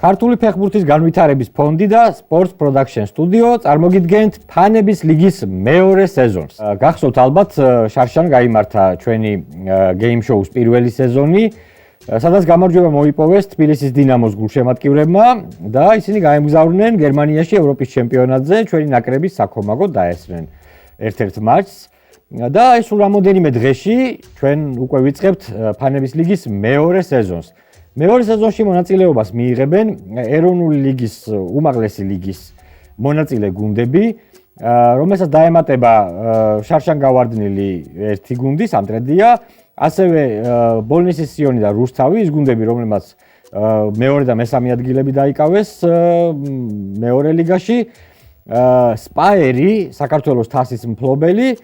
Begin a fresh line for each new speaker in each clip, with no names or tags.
ქართული ფეხბურთის განვითარების ფონდი და Sports Production Studio წარმოგიდგენთ ფანების ლიგის მეორე სეზონს. გახსოვთ ალბათ, შარშან გაიმართა ჩვენი game show-ს პირველი სეზონი, სადაც გამარჯვება მოიპოვეს თბილისის დინამოს გულშემატკივრებმა და ისინი გაემგზავრნენ გერმანიაში ევროპის ჩემპიონატზე, ჩვენი ნაკრების საქომაგოდ დაესწრნენ ერთ-ერთ მატჩს. და ეს რამოდენიმე დღეში ჩვენ უკვე ვიწყებთ ფანების ლიგის მეორე სეზონს. მეორე სეზონში მონაწილეობას მიიღებენ ეროვნული ლიგის უმაღლესი ლიგის მონაწილე გუნდები, რომელსაც დაემატება შარშან გავარდნილი ერთი გუნდი, სამტრედია, ასევე ბოლნისის სიონი და რუსთავი, ის გუნდები, რომლებმაც მეორე და მესამე ადგილები დაიკავეს მეორე ლიგაში, სპაერი, საქართველოს თასის მფლობელი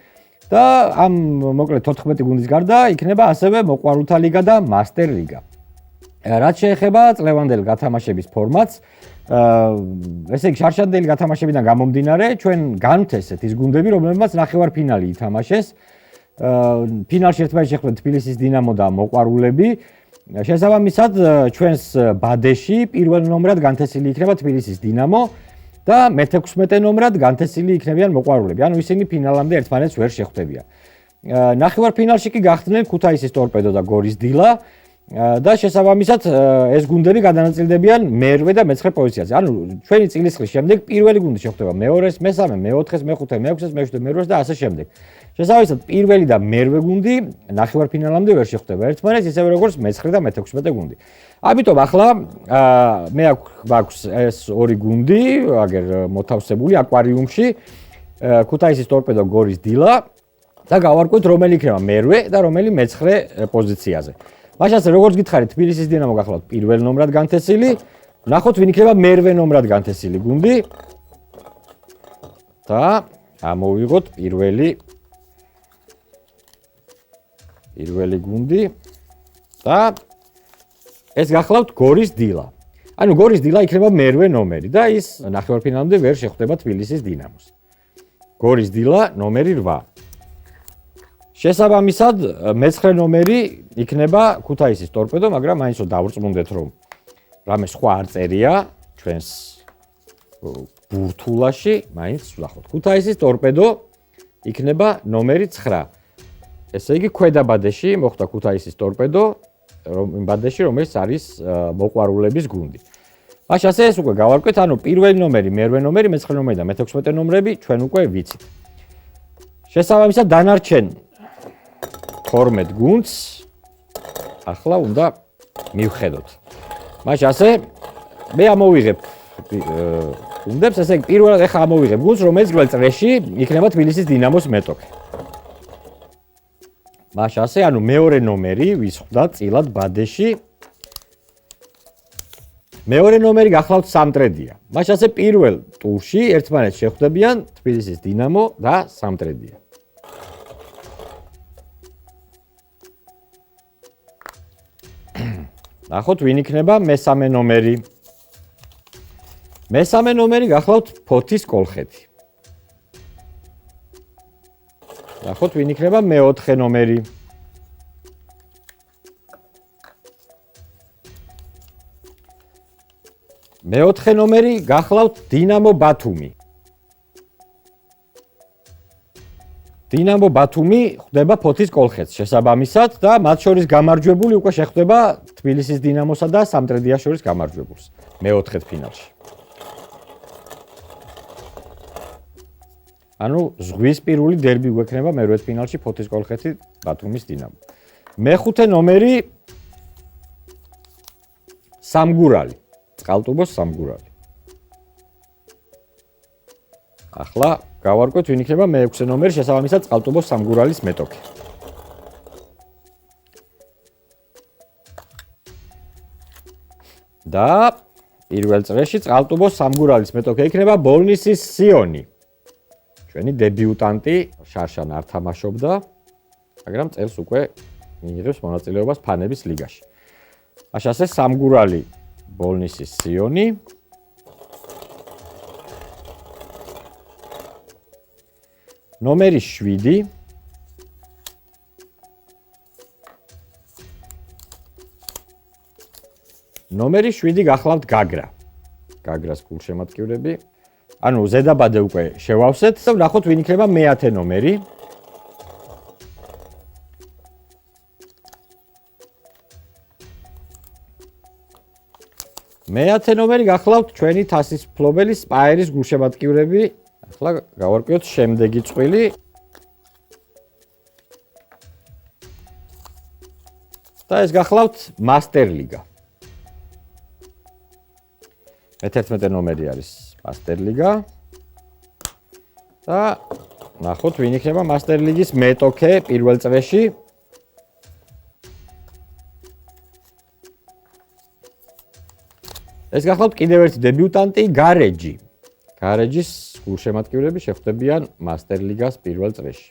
და ამ მოკლედ 14 გუნდის გარდა იქნება ასევე მოყვარულთა ლიგა და მასტერ ლიგა. რაც შეეხება წლევანდელ გათამაშების ფორმატს, ესე იგი შარშანდელი გათამაშებიდან გამომდინარე, ჩვენ განვთესეთ ის გუნდები, რომლებმაც ნახევარფინალი ითამაშეს. ფინალში ერთმანეთს შეხვდნენ თბილისის დინამო და მოყვარულები. შესაბამისად, ჩვენს ბადეში პირველ ნომრად განთესილი იქნება თბილისის დინამო და მე-16 ნომრად განთესილი იქნებიან მოყვარულები. ანუ ისინი ფინალამდე ერთმანეთს ვერ შეხვდებიან. ნახევარფინალში კი გახდნენ ქუთაისის ტორპედო და გორის დილა. და შესაბამისად ეს გუნდები გადანაწილდებიან მერვე და მეცხრე პოზიციაზე. ანუ ჩვენი წილისხმის შემდეგ პირველი გუნდი შეხვდება მეორეს, მესამე, მეოთხეს, მეხუთე, მეექვსეს, მეშვიდე, მერვეს და ასე შემდეგ. შესაბამისად პირველი და მერვე გუნდი ნახევარფინალამდე ვერ შეხვდება ერთმანეთს, ისევე როგორც მეცხრე და მე-16 გუნდი. ამიტომ ახლა მე აქვს ეს ორი გუნდი, აგერ მოთავსებული აკვარიუმში, ქუთაისის ტორპედო, გორის დილა და გავარკვევთ რომელი იქნება მერვე და რომელი მეცხრე პოზიციაზე. მაშინ როგორც გითხარით, თბილისის დინამო გახლავთ პირველ ნომრად განთესილი, ნახოთ ვინ იქნება მერვე ნომრად განთესილი გუნდი და ამოვიღოთ პირველი გუნდი და ეს გახლავთ გორის დილა. ანუ გორის დილა იქნება მერვე ნომერი და ის ნახევარფინალამდე ვერ შეხვდება თბილისის დინამოს. გორის დილა ნომერი 8. შესაბამისად, მე-9 ნომერი იქნება ქუთაისის ტორპედო, მაგრამ მაინც დავrწმუნდეთ, რომ რამე სხვა არ წერია ჩვენს ბურთულაში, მაინც ვნახოთ. ქუთაისის ტორპედო იქნება ნომერი 9. ესე იგი, ქვედა ბადეში მოხვდა ქუთაისის ტორპედო, იმ ბადეში, რომელიც არის მოყვარულების გუნდი. მაშინ ასე ეს უკვე გავარკვეთ, ანუ პირველი ნომერი, მერვე ნომერი, მე-9 ნომერი და მე-16 ნომრები ჩვენ უკვე ვიცით. შესაბამისად, დანარჩენ 12 გუნდს ახლა უნდა მივხედოთ. მაშინ ასე მე ამოვიღებ გუნდებს, ესე იგი პირველად ახლა ამოვიღებ გუნდს, რომელიც პირველ წრეში იქნება თბილისის დინამოს მეტოქე. მაშინ ასე, ანუ მეორე ნომერი ვის ხვდა წილად ბადეში. მეორე ნომერი გახლავთ სამტრედია. მაშინ ასე პირველ ტურში ერთმანეთს შეხვდებიან თბილისის დინამო და სამტრედია. ნახოთ ვინ იქნება მესამე ნომერი. მესამე ნომერი გახლავთ ფოთის კოლხეთი. ნახოთ ვინ იქნება მე-4 ნომერი. მე-4 ნომერი გახლავთ დინამო ბათუმი. დინამო ბათუმი ხვდება ფოთის კოლხეთს შესაბამისად და მათ შორის გამარჯვებული უკვე შეხვდება თბილისის დინამოსა და სამტრედიას შორის გამარჯვებულს მე-4 ფინალში. ანუ ზღვისპირული დერბი გვექნება მე-8 ფინალში ფოთის კოლხეთი ბათუმის დინამო. მე-5 ნომერი სამგურალი, წყალტუბოს სამგურალი. ახლა გავარკვევთ ვინ იქნება მე-6 ნომერი, შესაბამისად წყალტუბოს სამგურალის მეტოქე. და პირველ წრეში წყალტუბოს სამგურალის მეტოქე იქნება ბოლნისის სიონი. ჩვენი დებიუტანტი შარშან არ თამაშობდა, მაგრამ წელს უკვე მიიღებს მონაწილეობას ფანების ლიგაში. მაშინ ასე სამგურალი ბოლნისის სიონი. ნომერი 7. ნომერი 7 გახლავთ გაგრა. გაგრას გულშემატკივრები. ანუ ზედაბადე უკვე შევავსეთ და ვნახოთ ვინ იქნება მე-10 ნომერი. მე-10 ნომერი გახლავთ ჩვენი თასის მფლობელი სპაერის გულშემატკივრები. ახლა გავარკვიოთ შემდეგი წყვილი. და ეს გახლავთ მასტერლიგა. მე-11 ნომერი არის მასტერლიგა. და ნახოთ ვინ იქნება მასტერლიგის მეტოქე პირველ წრეში. ეს გახლავთ კიდევ ერთი დებიუტანტი გარეჯი. გარეჯის გულშემატკივრები შეხვდებიან მასტერლიგას პირველ წრეში.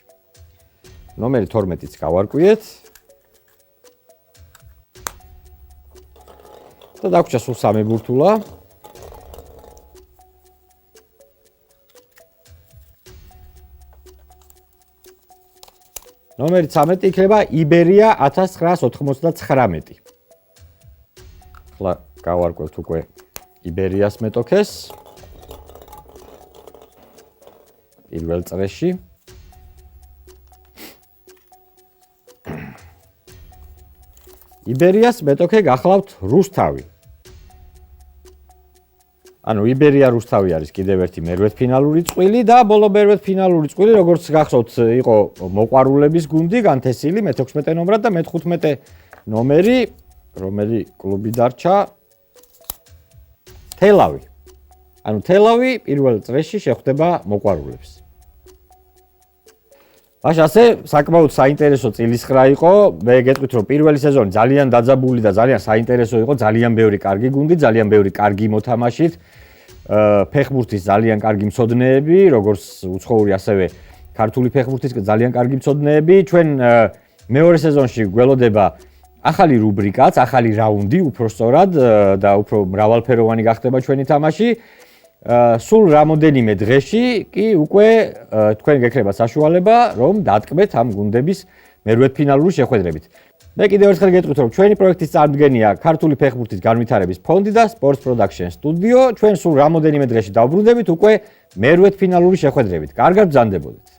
ნომერი 12-იც გავარკვიეთ. და დაგვრჩა სულ 3 ბურთულა. ნომერი 13 იქნება იბერია 1999. ახლა გავარკვევთ უკვე იბერიას მეტოქეს. პირველ წრეში. იბერიას მეტოქე გახლავთ რუსთავი. ანუ იბერია რუსთავი არის კიდევ ერთი მერვედფინალური წყვილი და ბოლო მერვედფინალური წყვილი, როგორც გახსოვთ, იყო მოყვარულების გუნდი განთესილი მე-16 ნომრად და მე-15 ნომერი, რომელი კლუბი დარჩა? თელავი. ანუ თელავი პირველ წრეში შეხვდება მოყვარულებს. მაშინ ასე საკმაოდ საინტერესო წილისხრა იყო. მე გეტყვით, რომ პირველი სეზონი ძალიან დაძაბული და ძალიან საინტერესო იყო, ძალიან ბევრი კარგი გუნდი, ძალიან ბევრი კარგი მოთამაშით. ფეხბურთის ძალიან კარგი მცოდნეები, როგორც უცხოური, ასევე ქართული ფეხბურთის ძალიან კარგი მცოდნეები. ჩვენ მეორე სეზონში გველოდება ახალი რუბრიკაც, ახალი რაუნდი, უფრო სწორად და უფრო მრავალფეროვანი გახდება ჩვენი თამაში. სულ რამოდენიმე დღეში კი უკვე თქვენ გექნება საშუალება, რომ დატკბეთ ამ გუნდების მერვედფინალური შეხვედრებით. მე კიდევ ერთხელ გეტყვით, რომ ჩვენი პროექტის წარმომადგენია ქართული ფეხბურთის განვითარების ფონდი და Sports Production Studio. ჩვენ სულ რამოდენიმე დღეში დავბრუნდებით უკვე მერვედფინალური შეხვედრებით. კარგად ბრძანდებოდეთ.